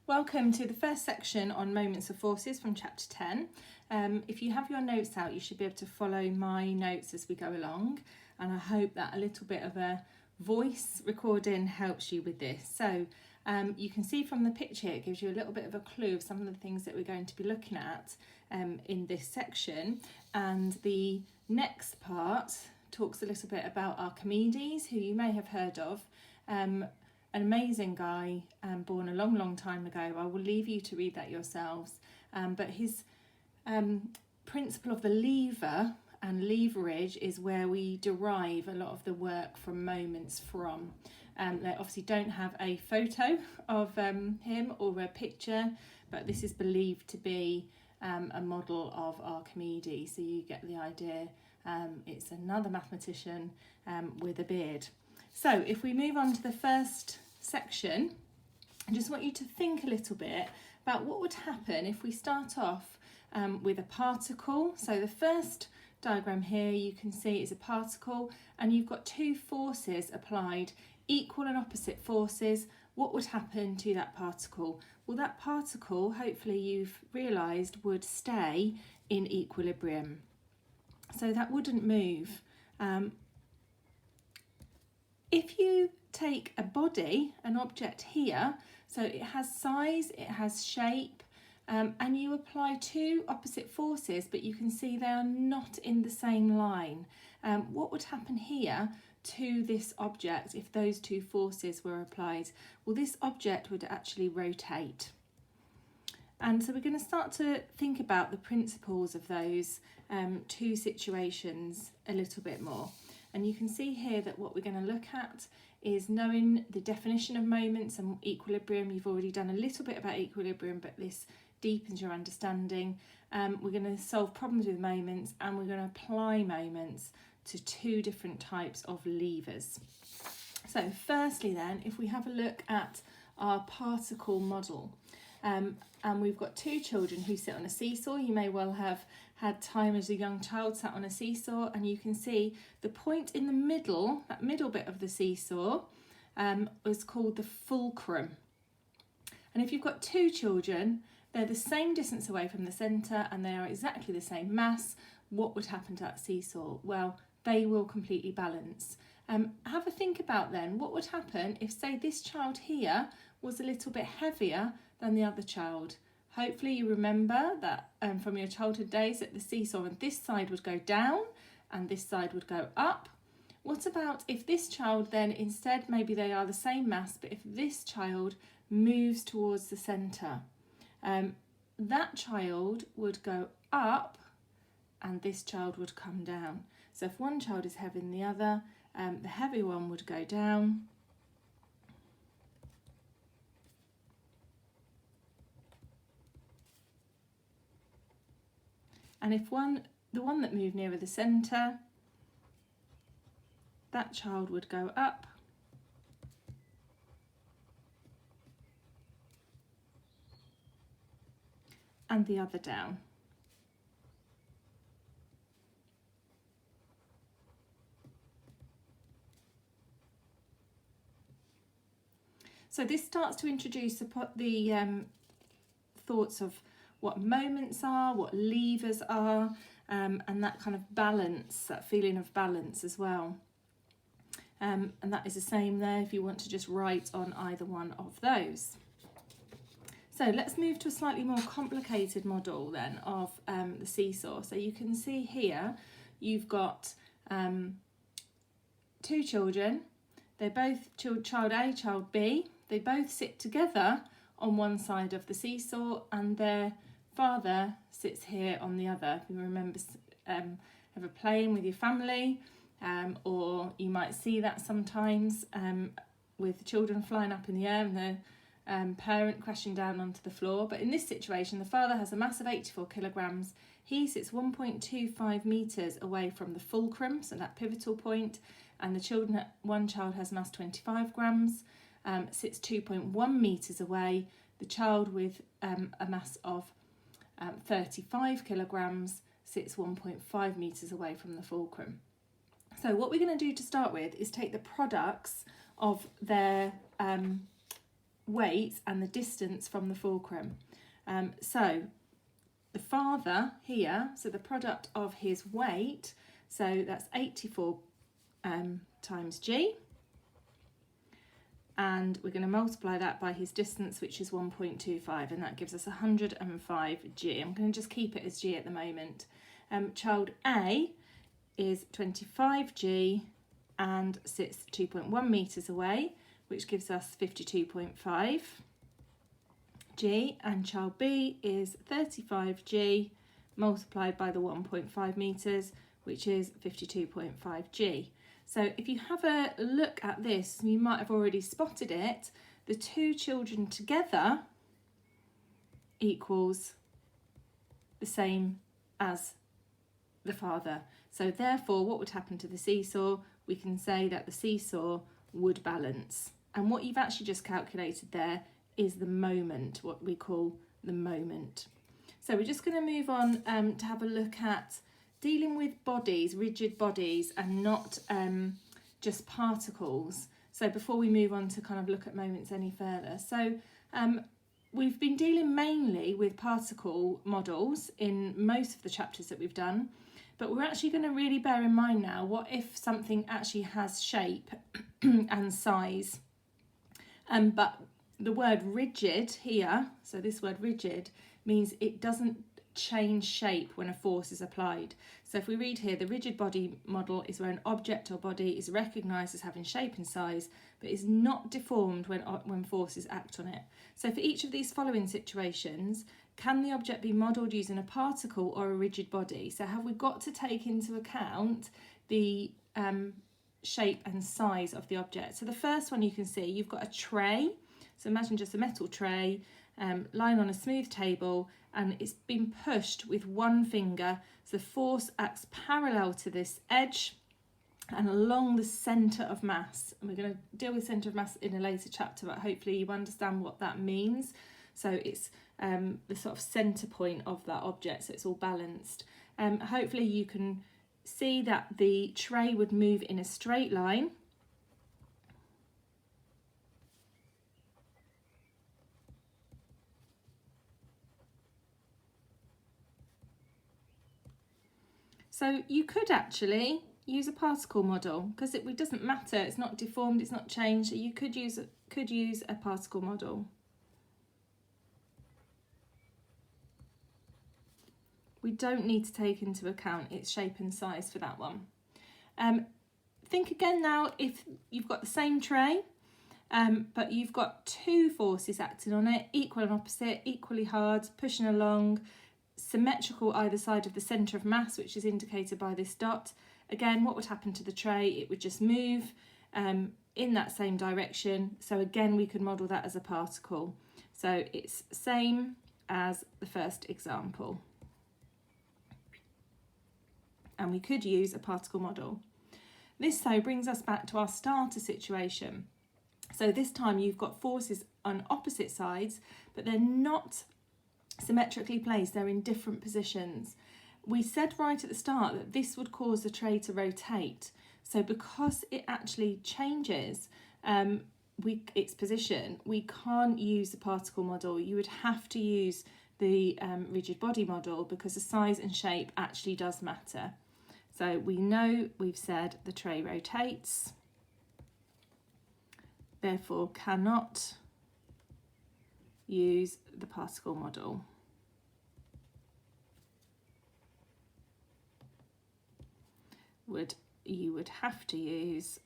Welcome to the first section on moments of forces from chapter 10. If you have your notes out, you should be able to follow my notes as we go along, and I hope that a little bit of a voice recording helps you with this. So you can see from the picture it gives you a little bit of a clue of some of the things that we're going to be looking at in this section, and the next part talks a little bit about Archimedes, who you may have heard of. An amazing guy, born a long time ago. I will leave you to read that yourselves. But his principle of the lever and leverage is where we derive a lot of the work from moments from. They obviously don't have a photo of him or a picture, but this is believed to be a model of Archimedes. So you get the idea. It's another mathematician with a beard. So if we move on to the first section, I just want you to think a little bit about what would happen if we start off with a particle. So the first diagram here you can see is a particle, and you've got two forces applied, equal and opposite forces. What would happen to that particle? Well, that particle, hopefully you've realised, would stay in equilibrium. So that wouldn't move. If you take a body, an object here, so it has size, it has shape, and you apply two opposite forces, but you can see they are not in the same line. What would happen here to this object if those two forces were applied? Well, this object would actually rotate. And so we're going to start to think about the principles of those two situations a little bit more. And you can see here that what we're going to look at is knowing the definition of moments and equilibrium. You've already done a little bit about equilibrium, but this deepens your understanding. We're going to solve problems with moments, and we're going to apply moments to two different types of levers. So firstly then, if we have a look at our particle model, and we've got two children who sit on a seesaw. You may well have had time as a young child sat on a seesaw, and you can see the point in the middle, that middle bit of the seesaw, is called the fulcrum. And if you've got two children, they're the same distance away from the centre and they are exactly the same mass, what would happen to that seesaw? Well, they will completely balance. Have a think about then, what would happen if, say, this child here was a little bit heavier than the other child? Hopefully you remember that from your childhood days that the seesaw and this side would go down and this side would go up. What about if this child then instead, maybe they are the same mass, but if this child moves towards the centre, that child would go up and this child would come down. So if one child is heavier than the other, the heavy one would go down. And if the one that moved nearer the centre, that child would go up. And the other down. So this starts to introduce the thoughts of what moments are, what levers are, and that kind of balance, that feeling of balance as well. And that is the same there if you want to just write on either one of those. So let's move to a slightly more complicated model then of the seesaw. So you can see here you've got two children. They're both child A, child B. They both sit together on one side of the seesaw and their father sits here on the other. If you remember ever playing with your family, or you might see that sometimes with children flying up in the air and the parent crashing down onto the floor. But in this situation, the father has a mass of 84 kilograms. He sits 1.25 metres away from the fulcrum, so that pivotal point, and one child has mass 25 grams, sits 2.1 metres away. The child with a mass of 35 kilograms sits 1.5 metres away from the fulcrum. So what we're going to do to start with is take the products of their weight and the distance from the fulcrum. So the father here, so the product of his weight, so that's 84 times g, and we're going to multiply that by his distance, which is 1.25, and that gives us 105 g. I'm going to just keep it as g at the moment. Child A is 25 g and sits 2.1 metres away, which gives us 52.5 g, and child B is 35 g multiplied by the 1.5 metres, which is 52.5 g. So if you have a look at this, you might have already spotted it. The two children together equals the same as the father. So therefore, what would happen to the seesaw? We can say that the seesaw would balance. And what you've actually just calculated there is the moment, what we call the moment. So we're just going to move on to have a look at dealing with bodies, rigid bodies, and not just particles. So before we move on to kind of look at moments any further. So we've been dealing mainly with particle models in most of the chapters that we've done, but we're actually going to really bear in mind now, what if something actually has shape and size? But the word rigid here, so this word rigid, means it doesn't change shape when a force is applied. So if we read here, the rigid body model is where an object or body is recognised as having shape and size, but is not deformed when forces act on it. So for each of these following situations, can the object be modelled using a particle or a rigid body? So have we got to take into account the shape and size of the object? So the first one you can see, you've got a tray. So imagine just a metal tray lying on a smooth table, and it's been pushed with one finger. So the force acts parallel to this edge and along the centre of mass. And we're going to deal with centre of mass in a later chapter, but hopefully you understand what that means. So it's the sort of centre point of that object, so it's all balanced. Hopefully you can see that the tray would move in a straight line. So you could actually use a particle model, because it doesn't matter, it's not deformed, it's not changed. So you could use a particle model. We don't need to take into account its shape and size for that one. Think again now, if you've got the same tray, but you've got two forces acting on it, equal and opposite, equally hard, pushing along, symmetrical either side of the centre of mass, which is indicated by this dot. Again, what would happen to the tray? It would just move in that same direction. So again, we could model that as a particle. So it's same as the first example. And we could use a particle model. This though brings us back to our starter situation. So this time you've got forces on opposite sides, but they're not symmetrically placed, they're in different positions. We said right at the start that this would cause the tray to rotate. So because it actually changes its position, we can't use the particle model. You would have to use the rigid body model, because the size and shape actually does matter. So we know, we've said the tray rotates, therefore cannot use the particle model. You would have to use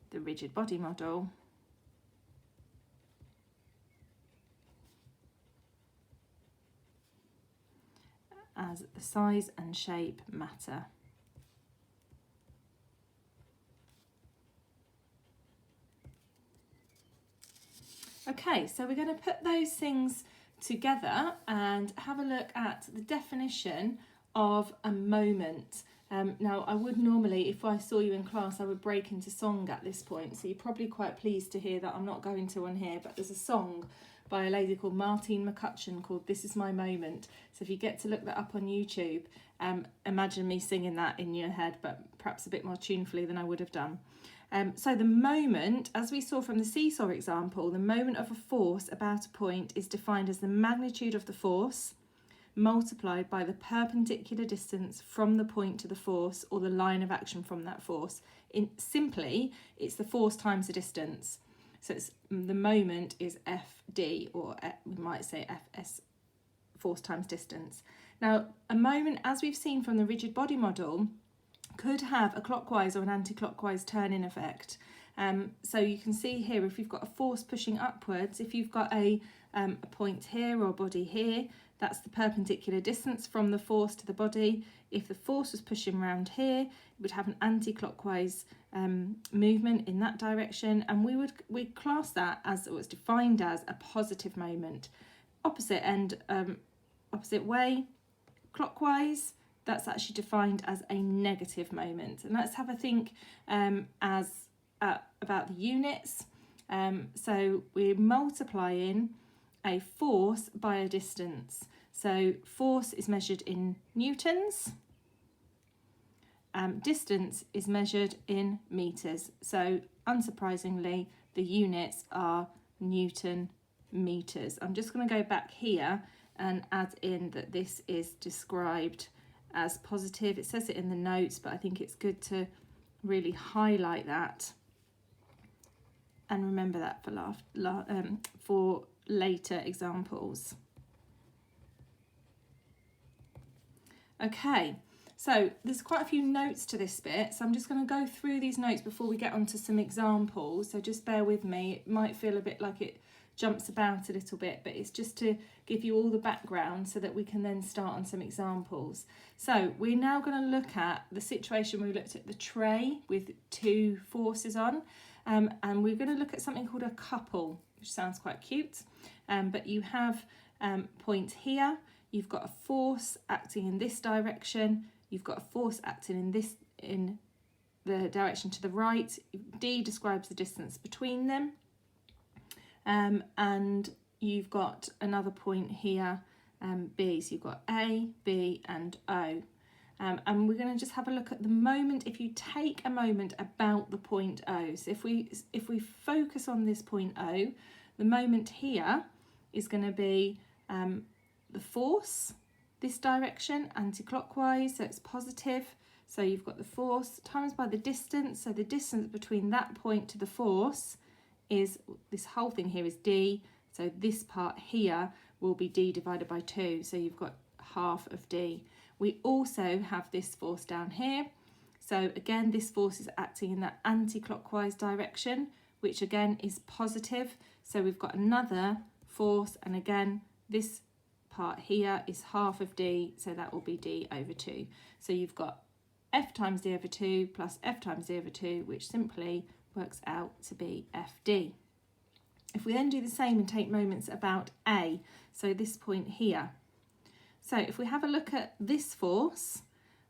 the rigid body model, as the size and shape matter. Okay, so we're going to put those things together and have a look at the definition of a moment. Now, I would normally, if I saw you in class, I would break into song at this point, so you're probably quite pleased to hear that I'm not going to on here, but there's a song by a lady called Martine McCutcheon called This Is My Moment. So if you get to look that up on YouTube, imagine me singing that in your head, but perhaps a bit more tunefully than I would have done. So the moment, as we saw from the seesaw example, the moment of a force about a point is defined as the magnitude of the force multiplied by the perpendicular distance from the point to the force, or the line of action from that force. Simply, it's the force times the distance. So the moment is FD, or we might say FS, force times distance. Now, a moment, as we've seen from the rigid body model, could have a clockwise or an anti-clockwise turn-in effect. So you can see here, if you've got a force pushing upwards, if you've got a point here or a body here, that's the perpendicular distance from the force to the body. If the force was pushing around here, it would have an anti-clockwise movement in that direction, and we'd class that as, it was defined as, a positive moment. Opposite end, opposite way, clockwise, that's actually defined as a negative moment. And let's have a think about the units. So we're multiplying a force by a distance. So force is measured in newtons. Distance is measured in meters. So unsurprisingly, the units are Newton meters. I'm just going to go back here and add in that this is described as positive. It says it in the notes, but I think it's good to really highlight that and remember that for later examples. Okay, so there's quite a few notes to this bit, so I'm just going to go through these notes before we get on to some examples, so just bear with me. It might feel a bit like it jumps about a little bit, but it's just to give you all the background so that we can then start on some examples. So we're now going to look at the situation where we looked at the tray with two forces on, and we're going to look at something called a couple, which sounds quite cute, but you have point here, you've got a force acting in this direction, you've got a force acting in the direction to the right. D describes the distance between them. And you've got another point here, B, so you've got A, B and O. And we're going to just have a look at the moment. If you take a moment about the point O, so if we focus on this point O, the moment here is going to be the force, this direction, anti-clockwise, so it's positive. So you've got the force times by the distance, so the distance between that point to the force is, this whole thing here is D, so this part here will be D divided by 2, so you've got half of D. We also have this force down here, so again this force is acting in that anti-clockwise direction, which again is positive, so we've got another force, and again this part here is half of D, so that will be D over 2. So you've got F times D over 2 plus F times D over 2, which simply works out to be FD. If we then do the same and take moments about A, so this point here. So if we have a look at this force,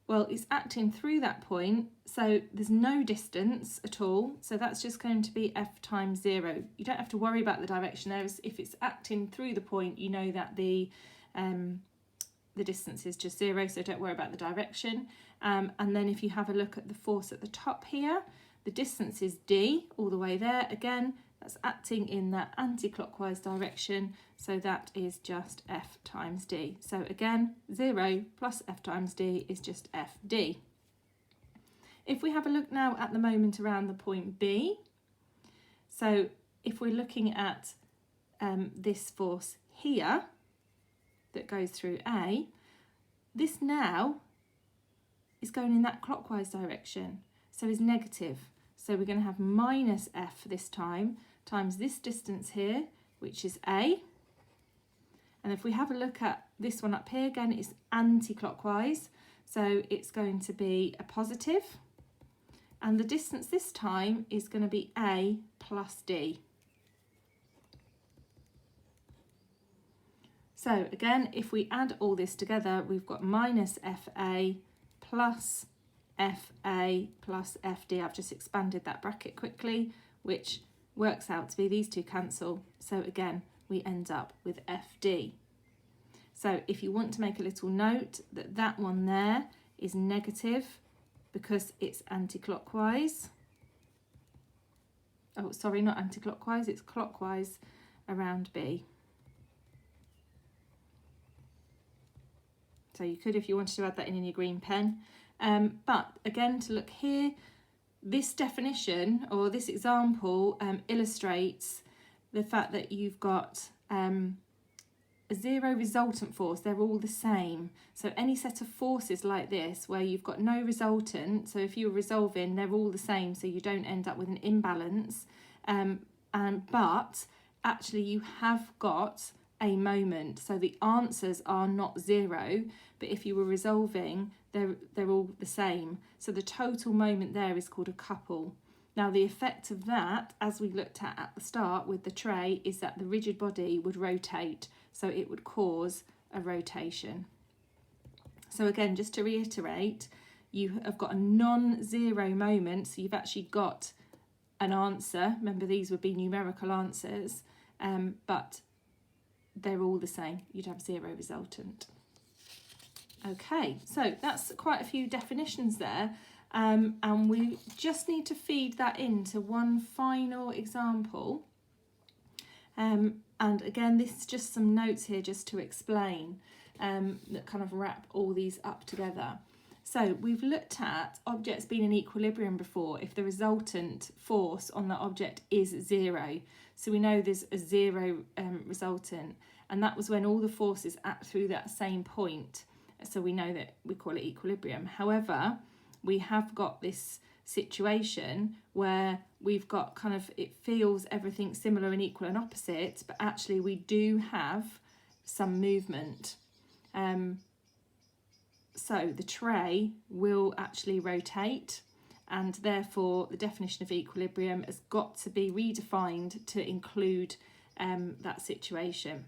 well, it's acting through that point, so there's no distance at all, so that's just going to be F times 0. You don't have to worry about the direction there. If it's acting through the point, you know that the distance is just 0, so don't worry about the direction. And then if you have a look at the force at the top here, the distance is D all the way there. Again, that's acting in that anti-clockwise direction, so that is just F times D. So again, 0 plus F times D is just FD. If we have a look now at the moment around the point B, so if we're looking at this force here that goes through A, this now is going in that clockwise direction, so is negative. So we're going to have minus F this time, times this distance here, which is A. And if we have a look at this one up here, again, it's anti-clockwise, so it's going to be a positive. And the distance this time is going to be A plus D. So again, if we add all this together, we've got minus FA plus FA plus FD. I've just expanded that bracket quickly, which works out to be these two cancel. So again, we end up with FD. So if you want to make a little note that that one there is negative because it's anti-clockwise. oh sorry, not anti-clockwise, it's clockwise around B. So you could, if you wanted to add that in your green pen. But again, to look here, this definition or this example illustrates the fact that you've got a zero resultant force. They're all the same. So any set of forces like this where you've got no resultant, so if you're resolving, they're all the same, so you don't end up with an imbalance. But actually you have got a moment, so the answers are not zero, but if you were resolving, they're all the same. So the total moment there is called a couple. Now the effect of that, as we looked at the start with the tray, is that the rigid body would rotate, so it would cause a rotation. So again, just to reiterate, you have got a non-zero moment, so you've actually got an answer. Remember, these would be numerical answers, but they're all the same. You'd have zero resultant. Okay, so that's quite a few definitions there, and we just need to feed that into one final example. And again, this is just some notes here just to explain that kind of wrap all these up together. So we've looked at objects being in equilibrium before if the resultant force on the object is zero. So we know there's a zero resultant, and that was when all the forces act through that same point. So we know that we call it equilibrium. However, we have got this situation where we've got kind of, it feels everything similar and equal and opposite, but actually we do have some movement. So the tray will actually rotate, and therefore the definition of equilibrium has got to be redefined to include that situation.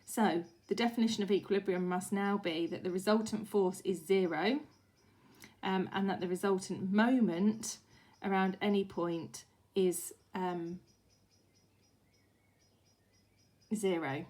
So the definition of equilibrium must now be that the resultant force is zero, and that the resultant moment around any point is zero.